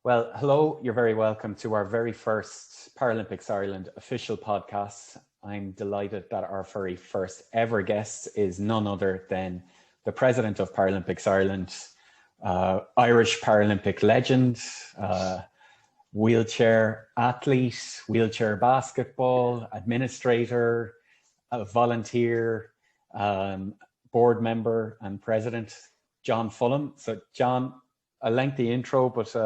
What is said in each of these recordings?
Well, hello, you're very welcome to our very first Paralympics Ireland official podcast. I'm delighted that our very first ever guest is none other than the President of Paralympics Ireland, Irish Paralympic legend, wheelchair athlete, wheelchair basketball, administrator, a volunteer, board member and president, John Fulham. So John, a lengthy intro, but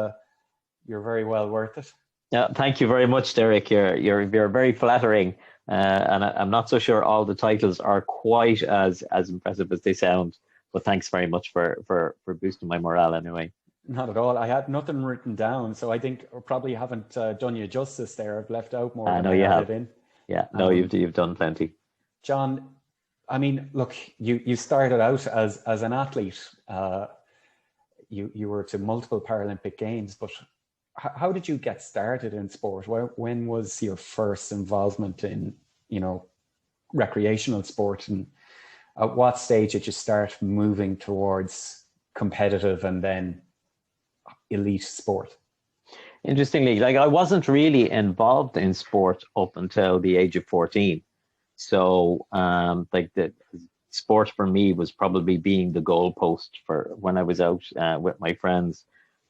you're very well worth it. Yeah, thank you very much, Derek. You're very flattering, and I'm not so sure all the titles are quite as impressive as they sound. But thanks very much for boosting my morale anyway. Not at all. I had nothing written down, so I think I probably haven't done you justice there. I've left out more than I added in. Yeah, no, you've done plenty. John, I mean, look, you started out as an athlete. You were to multiple Paralympic Games, but how did you get started in sport? When was your first involvement in, recreational sport, and at what stage did you start moving towards competitive and then elite sport? Interestingly, I wasn't really involved in sport up until the age of 14. So, the sport for me was probably being the goalpost for when I was out with my friends.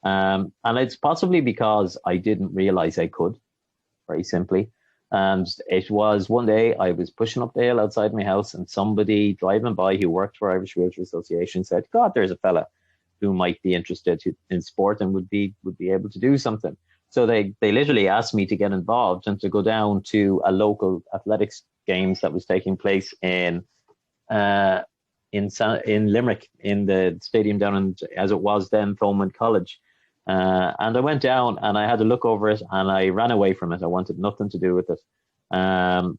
And it's possibly because I didn't realize I could, very simply. And it was one day I was pushing up the hill outside my house, and somebody driving by who worked for Irish Wheelchair Association said, God, there's a fella who might be interested in sport and would be able to do something. So they literally asked me to get involved and to go down to a local athletics games that was taking place in Limerick, in the stadium down in, as it was then, Thomond College. And I went down and I had to look over it and I ran away from it. I wanted nothing to do with it. And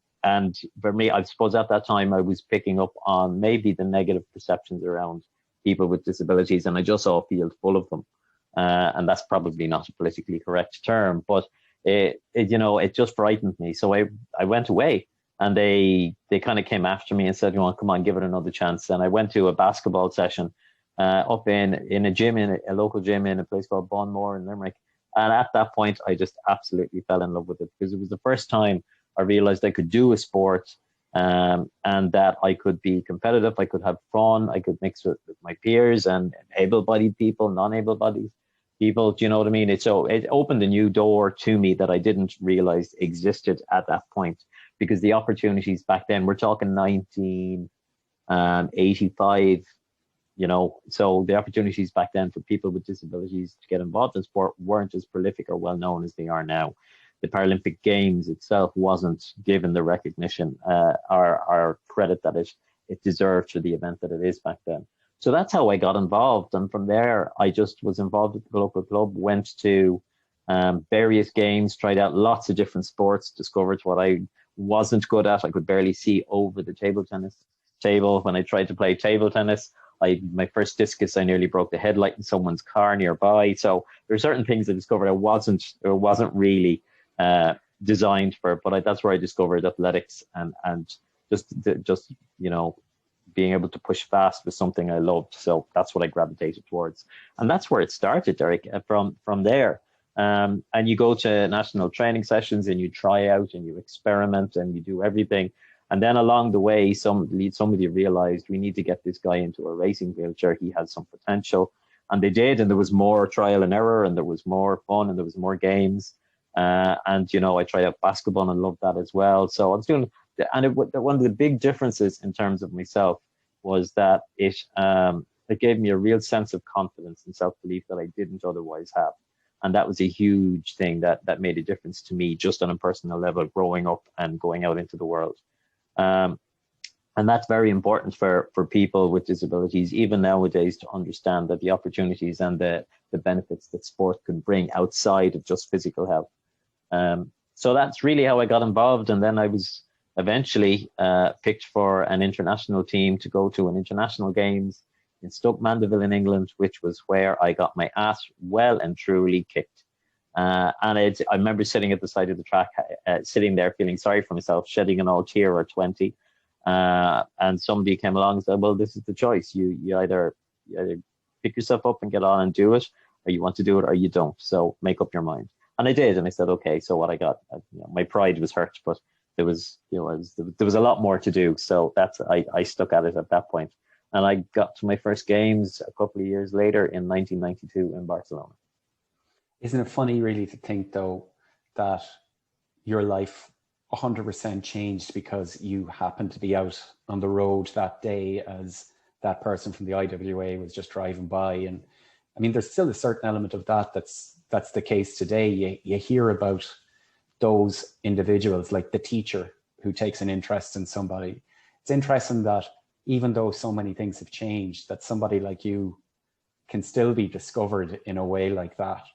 for me, I suppose at that time I was picking up on maybe the negative perceptions around people with disabilities, and I just saw a field full of them. And that's probably not a politically correct term, but it just frightened me. So I went away, and they kind of came after me and said, come on, give it another chance. And I went to a basketball session up in a gym, in a local gym in a place called Bonmore in Limerick. And at that point, I just absolutely fell in love with it, because it was the first time I realized I could do a sport, and that I could be competitive, I could have fun, I could mix with my peers and able-bodied people, non-able-bodied people. Do you know what I mean? It opened a new door to me that I didn't realize existed at that point, because the opportunities back then, we're talking 1985, so the opportunities back then for people with disabilities to get involved in sport weren't as prolific or well known as they are now. The Paralympic Games itself wasn't given the recognition or credit that it deserved for the event that it is back then. So that's how I got involved. And from there, I just was involved with the local club, went to various games, tried out lots of different sports, discovered what I wasn't good at. I could barely see over the table tennis table. When I tried to play table tennis, my first discus, I nearly broke the headlight in someone's car nearby. So there are certain things I discovered I wasn't really designed for, but that's where I discovered athletics and just being able to push fast was something I loved. So that's what I gravitated towards, and that's where it started, Derek. From there, and you go to national training sessions and you try out and you experiment and you do everything. And then along the way, somebody realized we need to get this guy into a racing wheelchair. He has some potential. And they did. And there was more trial and error, and there was more fun, and there was more games. And I tried out basketball and loved that as well. So I was doing, and one of the big differences in terms of myself was that it gave me a real sense of confidence and self-belief that I didn't otherwise have. And that was a huge thing that made a difference to me, just on a personal level, growing up and going out into the world. And that's very important for people with disabilities, even nowadays, to understand that the opportunities and the benefits that sport can bring outside of just physical health. So that's really how I got involved. And then I was eventually picked for an international team to go to an international games in Stoke Mandeville in England, which was where I got my ass well and truly kicked. And I remember sitting at the side of the track, sitting there feeling sorry for myself, shedding an old tear or 20. And somebody came along and said, well, this is the choice. You either pick yourself up and get on and do it, or you want to do it or you don't. So make up your mind. And I did, and I said, okay. So what I got, my pride was hurt, but there was, there was a lot more to do. So I stuck at it at that point. And I got to my first games a couple of years later in 1992 in Barcelona. Isn't it funny really to think though that your life 100% changed because you happened to be out on the road that day as that person from the IWA was just driving by? And I mean, there's still a certain element of that that's the case today. You hear about those individuals, like the teacher who takes an interest in somebody. It's interesting that even though so many things have changed, that somebody like you can still be discovered in a way like that.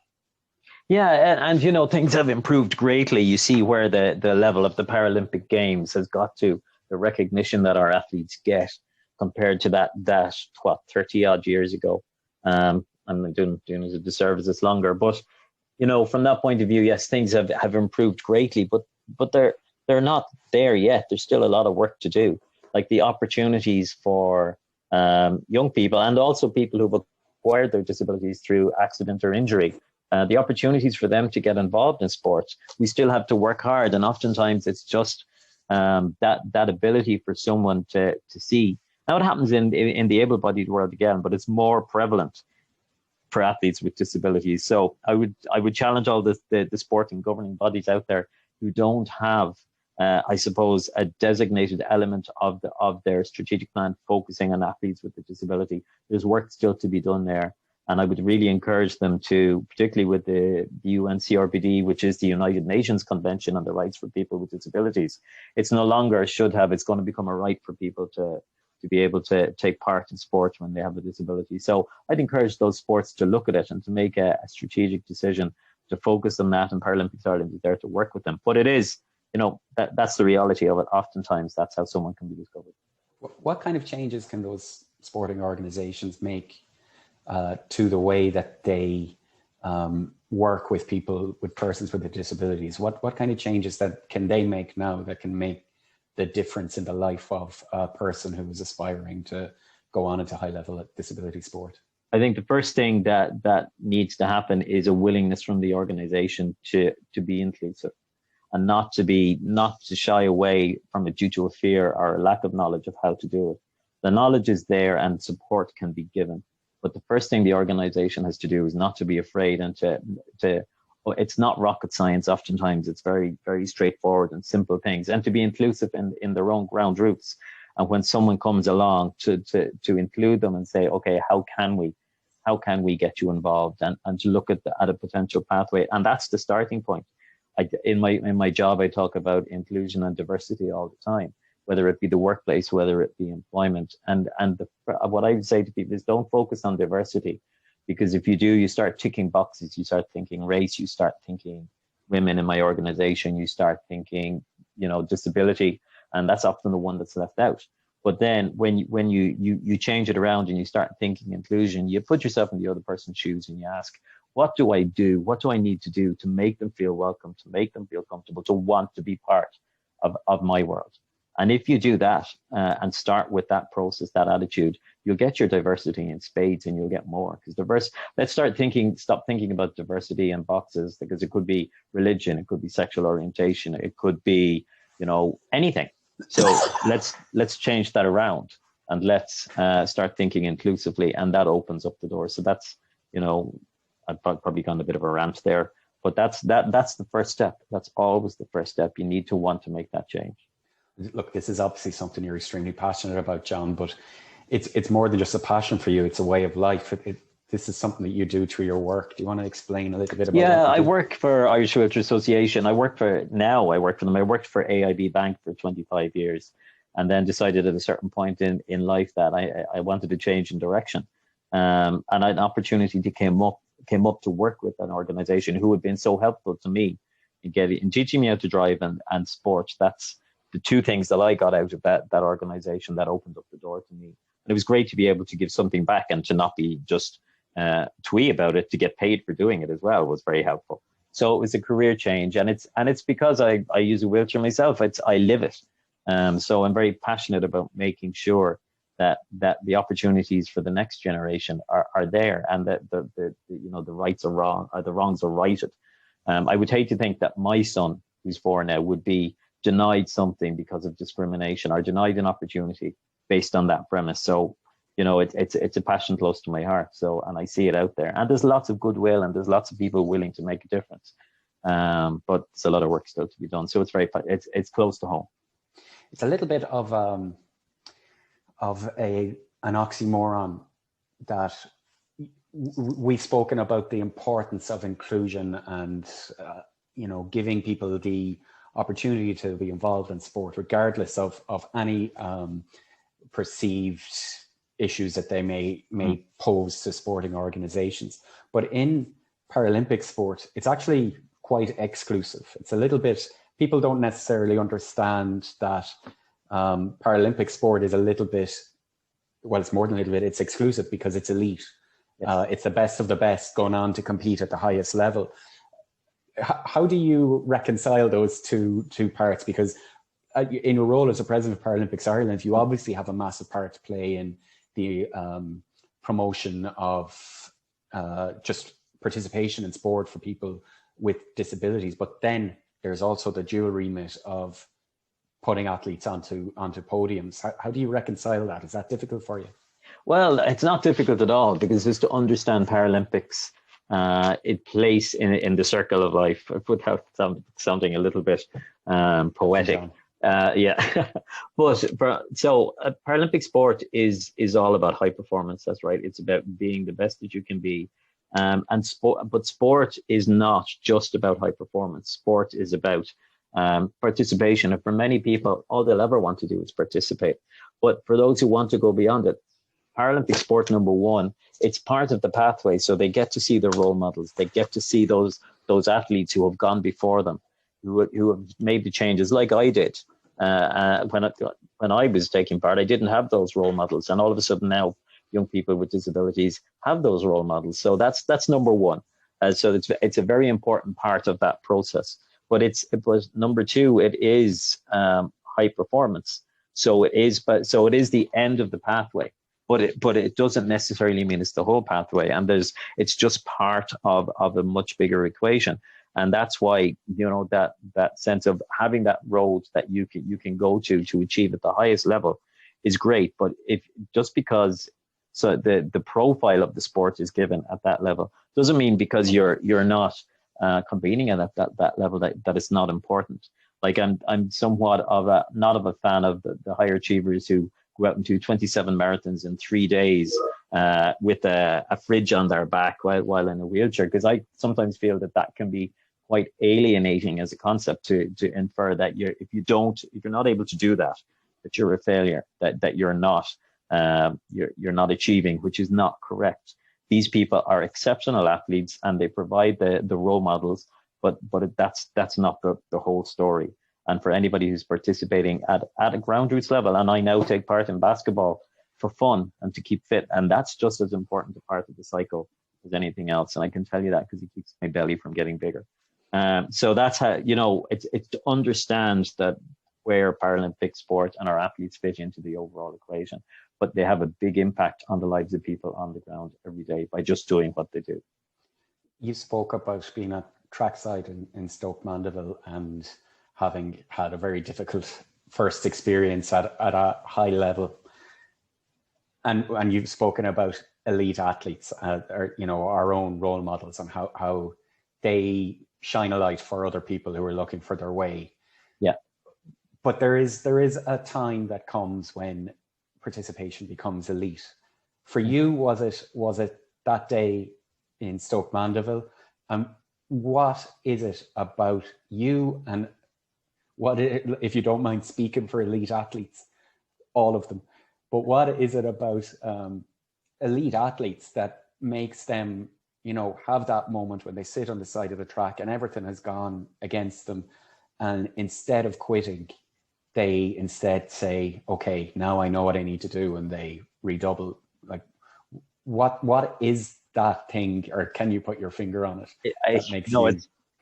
Yeah, and things have improved greatly. You see where the level of the Paralympic Games has got to, the recognition that our athletes get compared to that 30 odd years ago. I'm doing as a disservice this longer, but from that point of view, yes, things have improved greatly, but they're not there yet. There's still a lot of work to do. Like the opportunities for young people and also people who've acquired their disabilities through accident or injury, the opportunities for them to get involved in sports, we still have to work hard. And oftentimes it's just that ability for someone to see. Now it happens in the able-bodied world again, but it's more prevalent for athletes with disabilities. So I would challenge all the sporting governing bodies out there who don't have, I suppose, a designated element of their strategic plan focusing on athletes with a disability. There's work still to be done there. And I would really encourage them to, particularly with the UNCRPD, which is the United Nations Convention on the Rights for People with Disabilities. It's no longer a should have, it's going to become a right for people to be able to take part in sport when they have a disability. So I'd encourage those sports to look at it and to make a strategic decision to focus on that, and Paralympics Ireland is there to work with them. But it is, that's the reality of it. Oftentimes that's how someone can be discovered. What kind of changes can those sporting organizations make to the way that they work with people, with persons with disabilities? What kind of changes that can they make now that can make the difference in the life of a person who is aspiring to go on into high level disability sport? I think the first thing that needs to happen is a willingness from the organization to be inclusive and not to shy away from it due to a fear or a lack of knowledge of how to do it. The knowledge is there and support can be given. But the first thing the organization has to do is not to be afraid and it's not rocket science. Oftentimes it's very, very straightforward and simple things, and to be inclusive in their own ground roots. And when someone comes along to include them and say, okay, how can we get you involved, and to look at a potential pathway. And that's the starting point. In my job, I talk about inclusion and diversity all the time, whether it be the workplace, whether it be employment. And what I would say to people is don't focus on diversity, because if you do, you start ticking boxes. You start thinking race, you start thinking women in my organization, you start thinking, disability, and that's often the one that's left out. But then when you change it around and you start thinking inclusion, you put yourself in the other person's shoes and you ask, what do I do? What do I need to do to make them feel welcome, to make them feel comfortable, to want to be part of my world? And if you do that and start with that process, that attitude, you'll get your diversity in spades, and you'll get more. Because stop thinking about diversity in boxes, because it could be religion, it could be sexual orientation, it could be, anything. So let's change that around, and let's start thinking inclusively, and that opens up the door. So that's, I've probably gone a bit of a rant there, but that's the first step. That's always the first step. You need to want to make that change. Look, this is obviously something you're extremely passionate about, John, but it's more than just a passion for you. It's a way of life. This is something that you do through your work. Do you want to explain a little bit about that? Yeah, I work for Irish Wheelchair Association. I work for them. I worked for AIB Bank for 25 years, and then decided at a certain point in life that I wanted to change in direction. And an opportunity came up to work with an organization who had been so helpful to me in teaching me how to drive and sport. That's the two things that I got out of that organization that opened up the door to me. And it was great to be able to give something back and to not be just twee about it, to get paid for doing it as well was very helpful. So it was a career change, and it's because I use a wheelchair myself. I live it. So I'm very passionate about making sure that the opportunities for the next generation are there, and that the the rights are wrong, or the wrongs are righted. I would hate to think that my son, who's 4 now, would be denied something because of discrimination, or denied an opportunity based on that premise. So, it's a passion close to my heart. So, and I see it out there, and there's lots of goodwill, and there's lots of people willing to make a difference. But it's a lot of work still to be done. So it's close to home. It's a little bit of an oxymoron that we've spoken about the importance of inclusion and giving people the opportunity to be involved in sport, regardless of any perceived issues that they may pose to sporting organizations. But in Paralympic sport, it's actually quite exclusive. It's a little bit, people don't necessarily understand that Paralympic sport is a little bit, well, it's more than a little bit, it's exclusive because it's elite. Yes. It's the best of the best going on to compete at the highest level. How do you reconcile those two parts? Because in your role as a president of Paralympics Ireland, you obviously have a massive part to play in the promotion of just participation in sport for people with disabilities. But then there's also the dual remit of putting athletes onto podiums. How do you reconcile that? Is that difficult for you? Well, it's not difficult at all, because just to understand Paralympics, it plays in the circle of life. I put out something a little bit poetic. Yeah, but Paralympic sport is all about high performance. That's right. It's about being the best that you can be. But sport is not just about high performance. Sport is about participation. And for many people, all they'll ever want to do is participate. But for those who want to go beyond it, Paralympic sport, number one, it's part of the pathway. So they get to see their role models. They get to see those athletes who have gone before them, who have made the changes, like I did. When I was taking part, I didn't have those role models, and all of a sudden now, young people with disabilities have those role models. So that's number one. So it's a very important part of that process. But it was number two. It is high performance. So it is the end of the pathway. But it doesn't necessarily mean it's the whole pathway. And it's just part of a much bigger equation. And that's why, that sense of having that road that you can go to achieve at the highest level is great. But just because the profile of the sport is given at that level doesn't mean because you're not competing at that level that it's not important. Like I'm somewhat not of a fan of the higher achievers who go out and do 27 marathons in 3 days with a fridge on their back while in a wheelchair, because I sometimes feel that can be quite alienating as a concept to infer that if you're not able to do that you're a failure, that you're not achieving, which is not correct. These people are exceptional athletes and they provide the role models, but that's not the whole story. And for anybody who's participating at a grassroots level, and I now take part in basketball for fun and to keep fit, and that's just as important a part of the cycle as anything else. And I can tell you that because it keeps my belly from getting bigger. So that's how, it's to understand that where Paralympic sport and our athletes fit into the overall equation, but they have a big impact on the lives of people on the ground every day by just doing what they do. You spoke about being at trackside in Stoke Mandeville and having had a very difficult first experience at a high level. And you've spoken about elite athletes, or our own role models, and how they shine a light for other people who are looking for their way. Yeah. But there is a time that comes when participation becomes elite. For you, was it that day in Stoke Mandeville? What is it about you, and if you don't mind speaking for elite athletes, all of them, but what is it about elite athletes that makes them, have that moment when they sit on the side of the track and everything has gone against them, and instead of quitting, they instead say, okay, now I know what I need to do, and they redouble? Like, what is that thing, or can you put your finger on it that makes you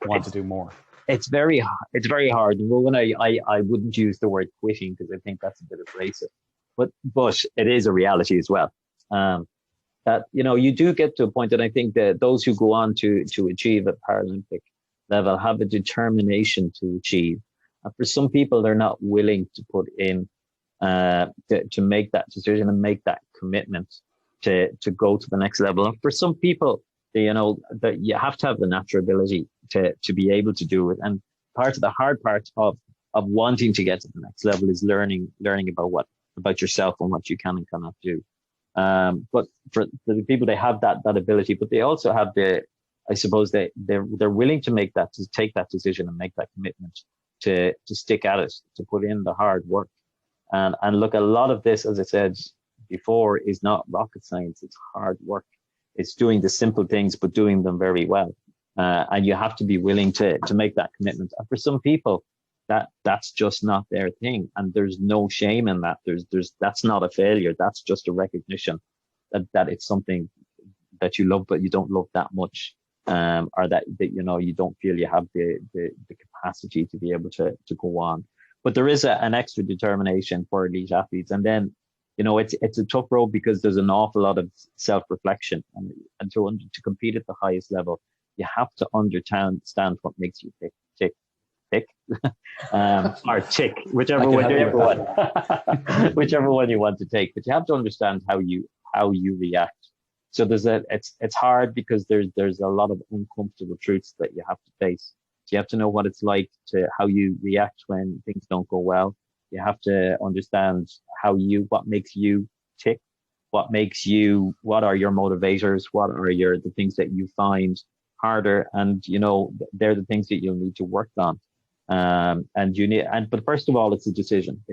want to do more? It's very hard. Well, when I wouldn't use the word quitting, because I think that's a bit abrasive. but it is a reality as well. That, you do get to a point, and I think that those who go on to achieve at Paralympic level have a determination to achieve. And for some people, they're not willing to put in, to make that decision and make that commitment to go to the next level. And for some people, that you have to have the natural ability to be able to do it. And part of the hard part of wanting to get to the next level is learning about yourself and what you can and cannot do. But for the people, they have that ability, but they also have I suppose they're willing to take that decision and make that commitment to stick at it, to put in the hard work. And look, a lot of this, as I said before, is not rocket science. It's hard work. It's doing the simple things, but doing them very well. And you have to be willing to make that commitment. And for some people, that's just not their thing. And there's no shame in that. That's not a failure. That's just a recognition that it's something that you love, but you don't love that much. Or that you don't feel you have the capacity to be able to go on. But there is an extra determination for elite athletes. And then, it's a tough road because there's an awful lot of self-reflection. And to compete at the highest level, you have to understand what makes you tick, or tick, whichever one you want to take. But you have to understand how you react. So it's hard because there's a lot of uncomfortable truths that you have to face. So you have to know what it's like how you react when things don't go well. You have to understand what makes you tick, what are your motivators, what are the things that you find harder, and they're the things that you'll need to work on. But first of all, it's a decision.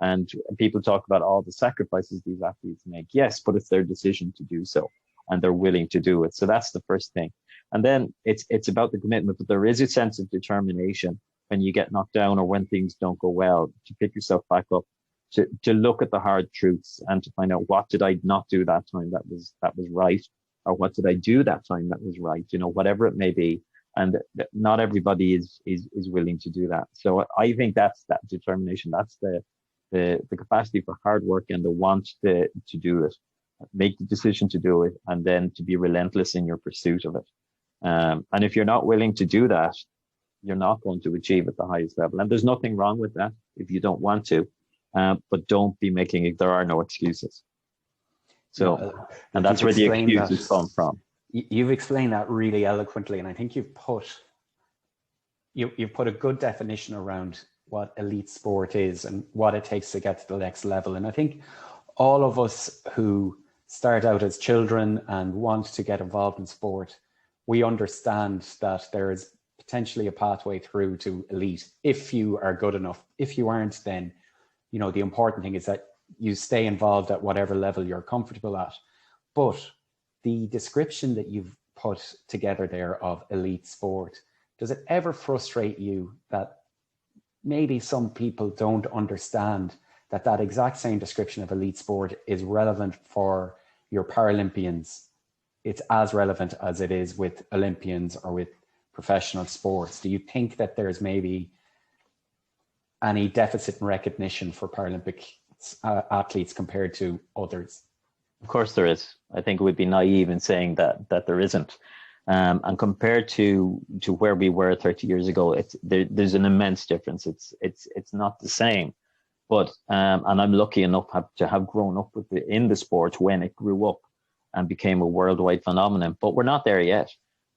And people talk about all the sacrifices these athletes make. Yes, but it's their decision to do so, and they're willing to do it. So that's the first thing. And then it's about the commitment, but there is a sense of determination when you get knocked down or when things don't go well, to pick yourself back up, to look at the hard truths and to find out, what did I not do that time that was right, or what did I do that time that was right, whatever it may be. And not everybody is willing to do that. So I think that's that determination. That's the capacity for hard work and the want to do it, make the decision to do it, and then to be relentless in your pursuit of it. And if you're not willing to do that, you're not going to achieve at the highest level. And there's nothing wrong with that if you don't want to, but don't be making it. There are no excuses. So, and that's where the excuses come from. You've explained that really eloquently, and I think you've put a good definition around what elite sport is and what it takes to get to the next level. And I think all of us who start out as children and want to get involved in sport, we understand that there is potentially a pathway through to elite if you are good enough. If you aren't, then the important thing is that you stay involved at whatever level you're comfortable at. But the description that you've put together there of elite sport, does it ever frustrate you that maybe some people don't understand that exact same description of elite sport is relevant for your Paralympians? It's as relevant as it is with Olympians or with professional sports. Do you think that there's maybe any deficit in recognition for Paralympic athletes compared to others? Of course there is. I think it would be naive in saying that there isn't. And compared to where we were 30 years ago, there's an immense difference. It's not the same. But and I'm lucky enough to have grown up in the sport when it grew up and became a worldwide phenomenon. But we're not there yet.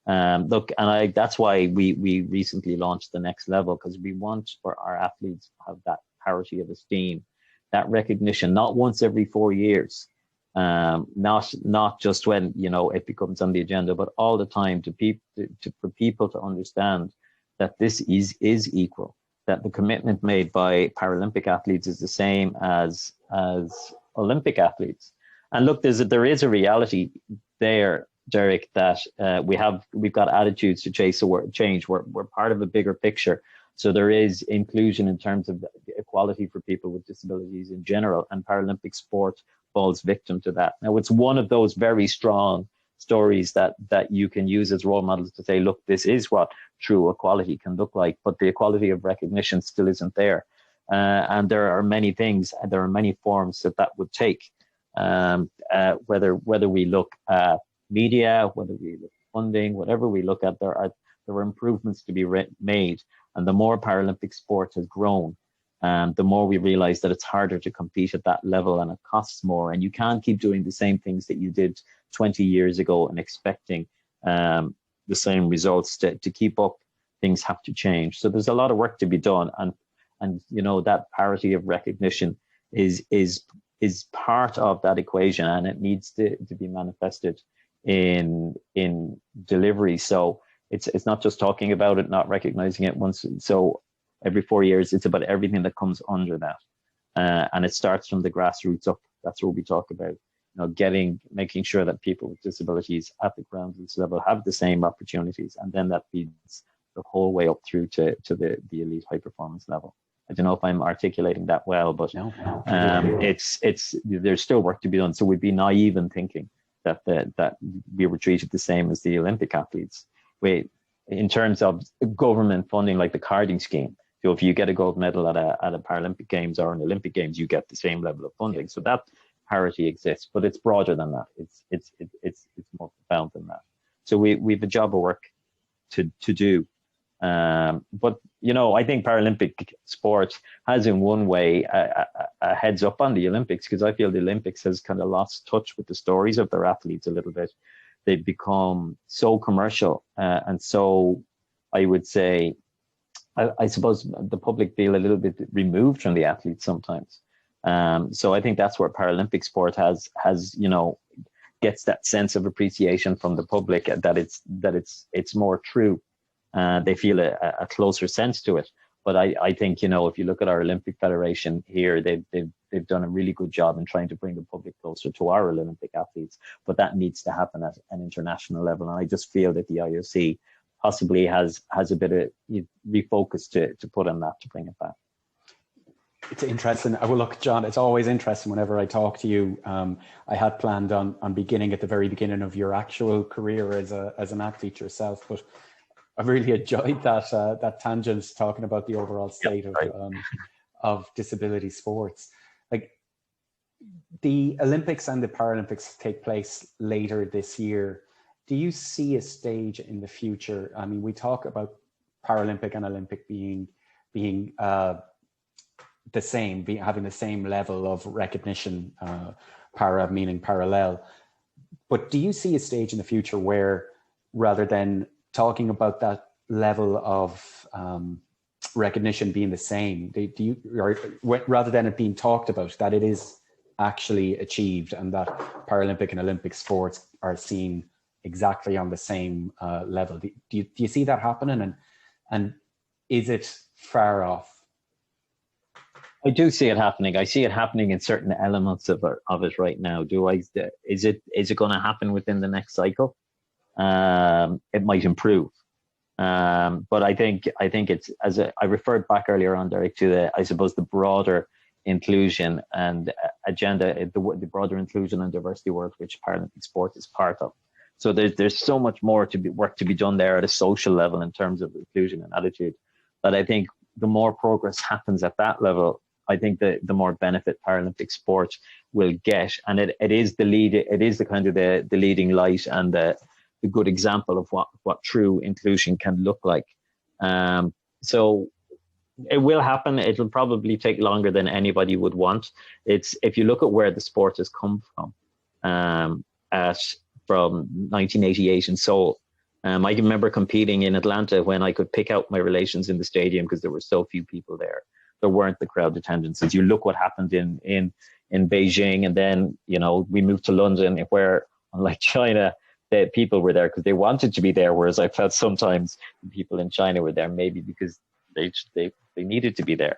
That's why we recently launched the next level, because we want for our athletes to have that parity of esteem, that recognition, not once every 4 years, not just when it becomes on the agenda, but all the time, for people to understand that this is equal, that the commitment made by Paralympic athletes is the same as Olympic athletes. And look, there is a reality there, Derek, that we've got attitudes to change. We're part of a bigger picture. So there is inclusion in terms of equality for people with disabilities in general, and Paralympic sport falls victim to that. Now, it's one of those very strong stories that you can use as role models to say, look, this is what true equality can look like, but the equality of recognition still isn't there. And there are many things, and there are many forms that would take. Whether we look at media, whether we look at funding, whatever we look at, there are improvements to be made. And the more Paralympic sport has grown, the more we realize that it's harder to compete at that level and it costs more. And you can't keep doing the same things that you did 20 years ago and expecting the same results. To keep up, things have to change. So there's a lot of work to be done. And you know, that parity of recognition is part of that equation, and it needs to be manifested in delivery. So it's not just talking about it, not recognizing it once. So every 4 years, it's about everything that comes under that, and it starts from the grassroots up. That's what we talk about. You know, making sure that people with disabilities at the groundroots level have the same opportunities, and then that feeds the whole way up through to the elite high performance level. I don't know if I'm articulating that well, but no. It's there's still work to be done. So we'd be naive in thinking that we were treated the same as the Olympic athletes. In terms of government funding, like the carding scheme, so if you get a gold medal at a Paralympic Games or an Olympic Games, you get the same level of funding. So that parity exists, but it's broader than that. It's more profound than that. So we've a job of work to do. But you know, I think Paralympic sport has in one way a heads up on the Olympics, because I feel the Olympics has kind of lost touch with the stories of their athletes a little bit. They've become so commercial, and so I would say, I suppose the public feel a little bit removed from the athletes sometimes. So I think that's where Paralympic sport has you know, gets that sense of appreciation from the public, that it's more true. They feel a closer sense to it. But I think, you know, if you look at our Olympic Federation here, they've done a really good job in trying to bring the public closer to our Olympic athletes. But that needs to happen at an international level. And I just feel that the IOC possibly has a bit of refocus to put on that, to bring it back. It's interesting. Well, look, John, it's always interesting whenever I talk to you. I had planned on beginning at the very beginning of your actual career as an athlete yourself, but I've really enjoyed that tangent, talking about the overall state of disability sports. Like, the Olympics and the Paralympics take place later this year. Do you see a stage in the future? I mean, we talk about Paralympic and Olympic being the same, having the same level of recognition, para meaning parallel. But do you see a stage in the future where, rather than talking about that level of recognition being the same, rather than it being talked about, that it is actually achieved, and that Paralympic and Olympic sports are seen exactly on the same level? Do you see that happening, and is it far off? I do see it happening. I see it happening in certain elements of it right now. Is it going to happen within the next cycle? It might improve, but I think it's, I referred back earlier on, Derek, to I suppose the broader inclusion and agenda, the broader inclusion and diversity work which Paralympic sport is part of. So there's so much more work to be done there at a social level in terms of inclusion and attitude, that I think the more progress happens at that level, I think the more benefit Paralympic sport will get, and it is the kind of the leading light and the good example of what true inclusion can look like. So it will happen. It'll probably take longer than anybody would want. It's, if you look at where the sport has come from 1988 in Seoul. I can remember competing in Atlanta when I could pick out my relations in the stadium because there were so few people there. There weren't the crowd attendances. You look what happened in Beijing, and then, you know, we moved to London, where, unlike China, the people were there because they wanted to be there, whereas I felt sometimes the people in China were there maybe because they needed to be there.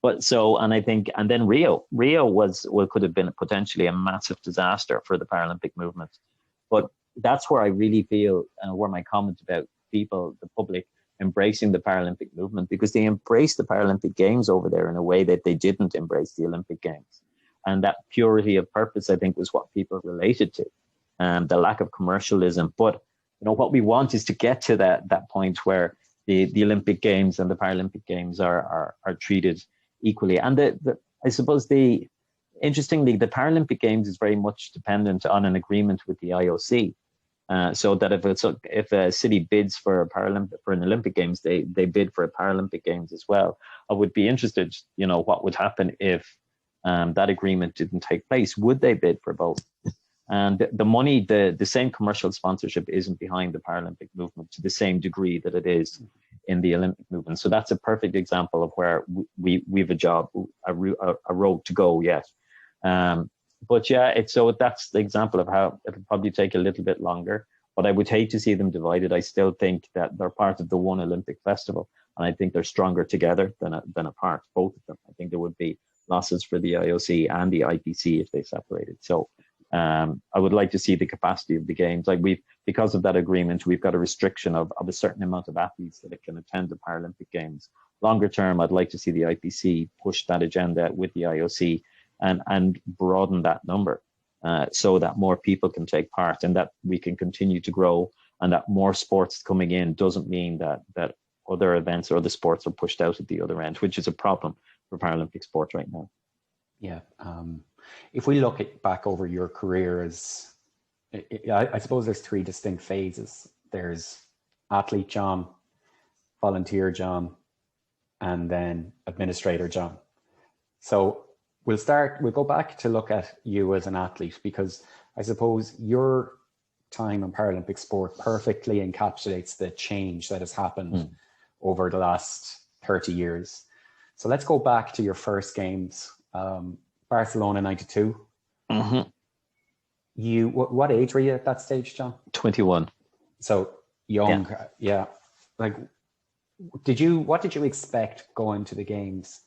But so, and I think, and then Rio could have been potentially a massive disaster for the Paralympic movement. But that's where I really feel, where my comment about people, the public, embracing the Paralympic movement, because they embraced the Paralympic Games over there in a way that they didn't embrace the Olympic Games. And that purity of purpose, I think, was what people related to, the lack of commercialism. But, you know, what we want is to get to that point where the Olympic Games and the Paralympic Games are treated equally. And I suppose interestingly, the Paralympic Games is very much dependent on an agreement with the IOC. So that if a city bids for an Olympic Games, they bid for a Paralympic Games as well. I would be interested, what would happen if that agreement didn't take place. Would they bid for both? And the money, the same commercial sponsorship isn't behind the Paralympic movement to the same degree that it is in the Olympic movement. So that's a perfect example of where we've a road to go yet. But yeah, so that's the example of how it'll probably take a little bit longer, but I would hate to see them divided. I still think that they're part of the one Olympic festival, and I think they're stronger together than apart, both of them. I think there would be losses for the IOC and the IPC if they separated. So I would like to see the capacity of the games. Because of that agreement, we've got a restriction of a certain amount of athletes that can attend the Paralympic Games. Longer term, I'd like to see the IPC push that agenda with the IOC and broaden that number so that more people can take part and that we can continue to grow, and that more sports coming in doesn't mean that other events or other sports are pushed out at the other end, which is a problem for Paralympic sport right now. Yeah. If we look back over your career, I suppose there's three distinct phases. There's athlete John, volunteer John, and then administrator John. So we'll go back to look at you as an athlete, because I suppose your time in Paralympic sport perfectly encapsulates the change that has happened over the last 30 years. So let's go back to your first games, Barcelona 92. Mm-hmm. What age were you at that stage, John? 21. So young, yeah. Like, what did you expect going to the games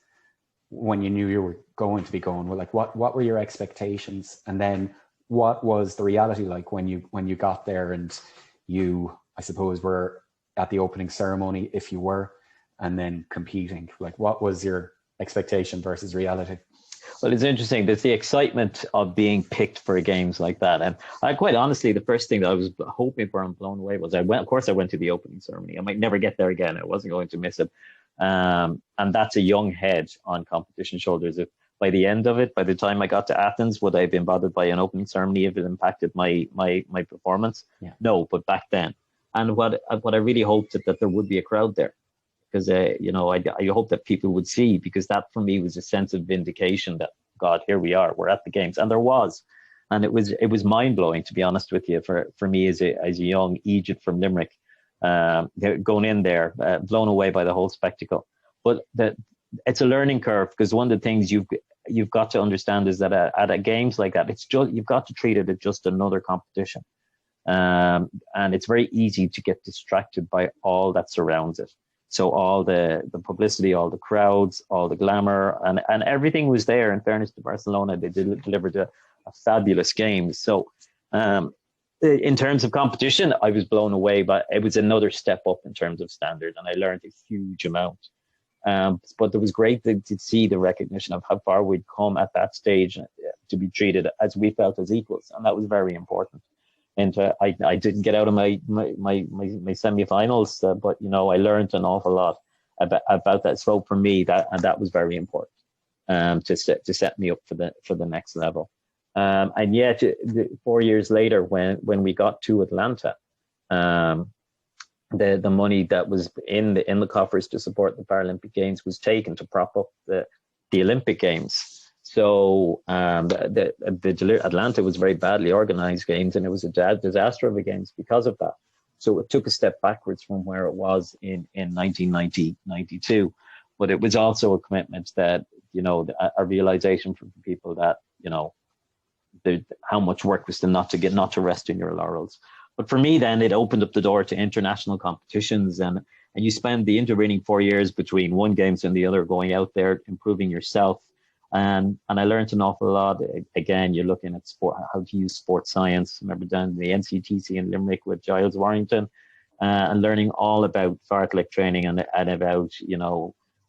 when you knew you were going to be going? Like, what were your expectations, and then what was the reality like when you got there and you, I suppose, were at the opening ceremony, if you were, and then competing? Like, what was your expectation versus reality? Well, it's interesting. There's the excitement of being picked for games like that. And quite honestly, the first thing that I was hoping for and blown away was I went to the opening ceremony. I might never get there again. I wasn't going to miss it. And that's a young head on competition shoulders. If by the end of it, by the time I got to Athens, would I have been bothered by an opening ceremony if it impacted my performance? Yeah. No, but back then. And what I really hoped that there would be a crowd there. Because, I hope that people would see, because that for me was a sense of vindication that, God, here we are, we're at the games. And there was. And it was mind blowing, to be honest with you, for me as a young Egypt from Limerick, going in there, blown away by the whole spectacle. But it's a learning curve, because one of the things you've got to understand is that at a games like that, you've got to treat it as just another competition. And it's very easy to get distracted by all that surrounds it. So all the publicity, all the crowds, all the glamour, and everything was there. In fairness to Barcelona, they delivered a fabulous game. So in terms of competition, I was blown away, but it was another step up in terms of standard, and I learned a huge amount. But it was great to see the recognition of how far we'd come at that stage to be treated as we felt as equals, and that was very important. And I didn't get out of my semi-finals, but I learned an awful lot about that. So for me, that was very important to set me up for the next level. And yet, 4 years later, when we got to Atlanta, the money that was in the coffers to support the Paralympic Games was taken to prop up the Olympic Games. So Atlanta was very badly organized games, and it was a disaster of a games because of that. So it took a step backwards from where it was in 1992. But it was also a commitment that, a realization from people that, how much work was to not to rest in your laurels. But for me, then it opened up the door to international competitions, and you spend the intervening 4 years between one games and the other, going out there, improving yourself. And I learned an awful lot. Again, you're looking at sport, how to use sports science. I remember down the NCTC in Limerick with Giles Warrington, and learning all about fartlek training and about,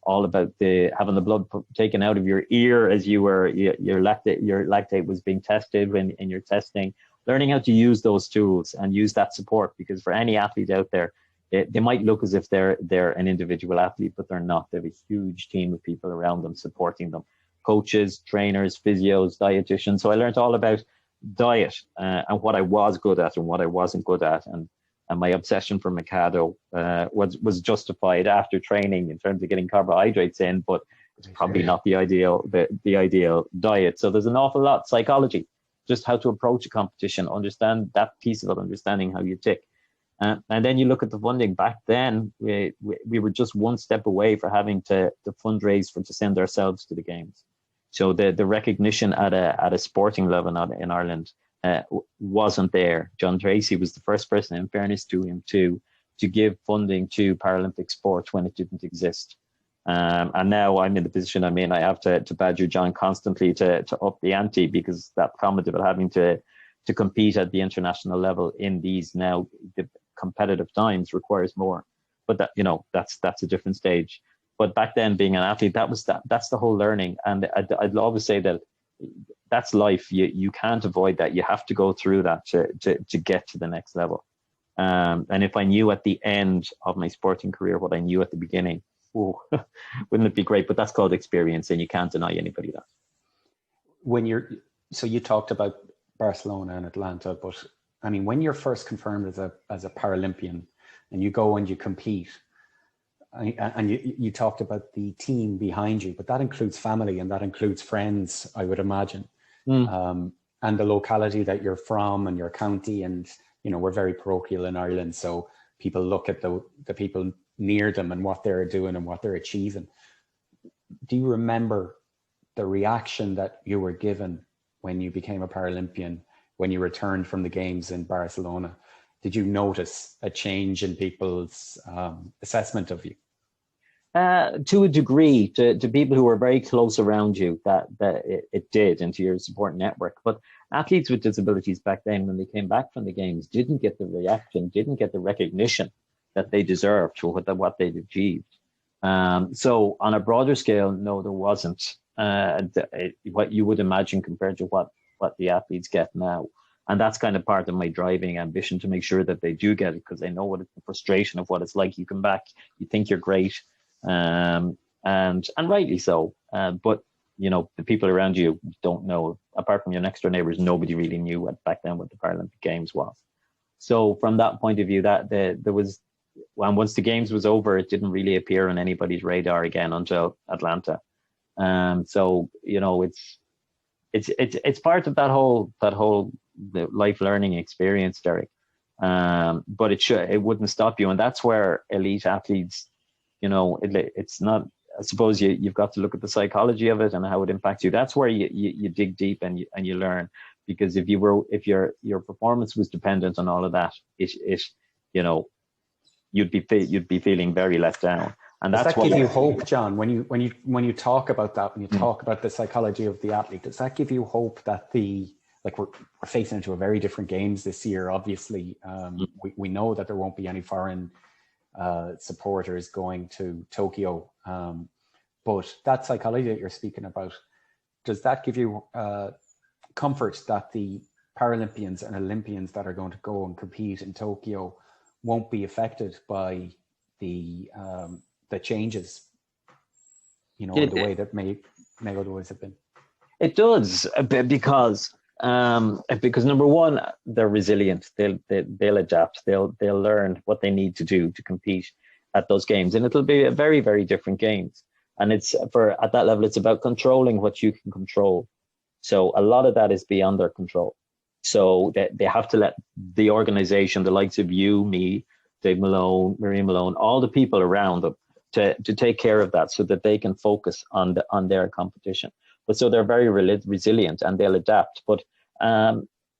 all about having the blood taken out of your ear as your lactate was being tested in your testing. Learning how to use those tools and use that support, because for any athlete out there, they might look as if they're an individual athlete, but they're not. They have a huge team of people around them supporting them, coaches, trainers, physios, dietitians. So I learned all about diet and what I was good at and what I wasn't good at, and my obsession for Mikado was justified after training in terms of getting carbohydrates in, but it's probably not the ideal diet. So there's an awful lot psychology, just how to approach a competition, understand that piece of it, understanding how you tick. And then you look at the funding. Back then, we were just one step away for having to fundraise to send ourselves to the games. So the recognition at a sporting level in Ireland wasn't there. John Tracy was the first person, in fairness to him, to give funding to Paralympic sports when it didn't exist. And now I'm in the position I'm in. I have to badger John constantly to up the ante, because that comment about having to compete at the international level in these now the competitive times requires more. But that's a different stage. But back then, being an athlete, that's the whole learning. And I'd always say that that's life. You can't avoid that. You have to go through that to get to the next level. And if I knew at the end of my sporting career what I knew at the beginning, wouldn't it be great? But that's called experience, and you can't deny anybody that. So you talked about Barcelona and Atlanta, but I mean, when you're first confirmed as a Paralympian and you go and you compete, and you talked about the team behind you, but that includes family and that includes friends, I would imagine, and the locality that you're from and your county. And, we're very parochial in Ireland. So people look at the people near them and what they're doing and what they're achieving. Do you remember the reaction that you were given when you became a Paralympian, when you returned from the games in Barcelona? Did you notice a change in people's assessment of you? To a degree, to people who were very close around you, that it did, into your support network. But athletes with disabilities back then, when they came back from the games, didn't get the reaction, didn't get the recognition that they deserved for what they'd achieved. So on a broader scale, no, there wasn't what you would imagine compared to what the athletes get now. And that's kind of part of my driving ambition, to make sure that they do get it, because they know what it's the frustration of what it's like. You come back, you think you're great, and rightly so. But the people around you don't know. Apart from your next door neighbors, nobody really knew back then what the Paralympic Games was. So from that point of view, that there was, once the games was over, it didn't really appear on anybody's radar again until Atlanta. So it's part of that whole the life learning experience, Derek. But it wouldn't stop you, and that's where elite athletes, it's not. I suppose you've got to look at the psychology of it and how it impacts you. That's where you dig deep and you learn, because if your performance was dependent on all of that, you'd be feeling very let down. And does that give you hope, John, when you talk about that, when you talk about the psychology of the athlete? Does that give you hope that we're facing into a very different games this year? Obviously, we know that there won't be any foreign supporters going to Tokyo, but that psychology that you're speaking about, does that give you comfort that the Paralympians and Olympians that are going to go and compete in Tokyo won't be affected by the changes, the way that may otherwise have been? It does, because number one, they're resilient. They'll adapt. They'll learn what they need to do to compete at those games, and it'll be a very, very different games. And at that level, it's about controlling what you can control. So a lot of that is beyond their control. So they have to let the organization, the likes of you, me, Dave Malone, Marie Malone, all the people around them, to take care of that, so that they can focus on their competition. But so they're very resilient and they'll adapt. But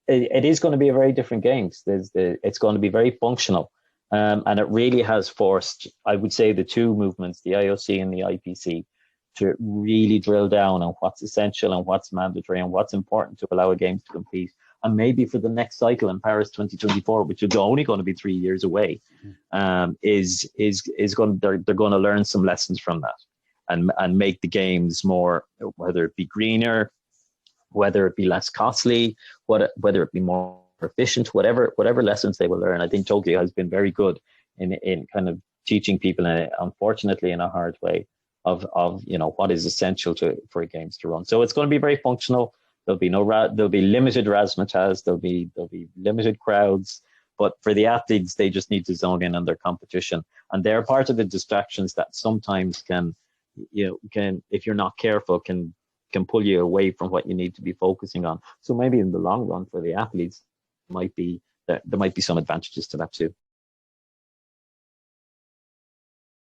it is going to be a very different games. It's going to be very functional. And it really has forced, I would say, the two movements, the IOC and the IPC, to really drill down on what's essential and what's mandatory and what's important to allow a games to compete. And maybe for the next cycle in Paris 2024, which is only going to be 3 years away, they're going to learn some lessons from that, and make the games more, whether it be greener, whether it be less costly, whether it be more efficient, whatever lessons they will learn. I think Tokyo has been very good in kind of teaching people, unfortunately in a hard way, of what is essential for games to run. So it's going to be very functional. There'll be limited razzmatazz. There'll be limited crowds. But for the athletes, they just need to zone in on their competition, and they're part of the distractions that sometimes can, if you're not careful, can pull you away from what you need to be focusing on. So maybe in the long run for the athletes, there might be some advantages to that too.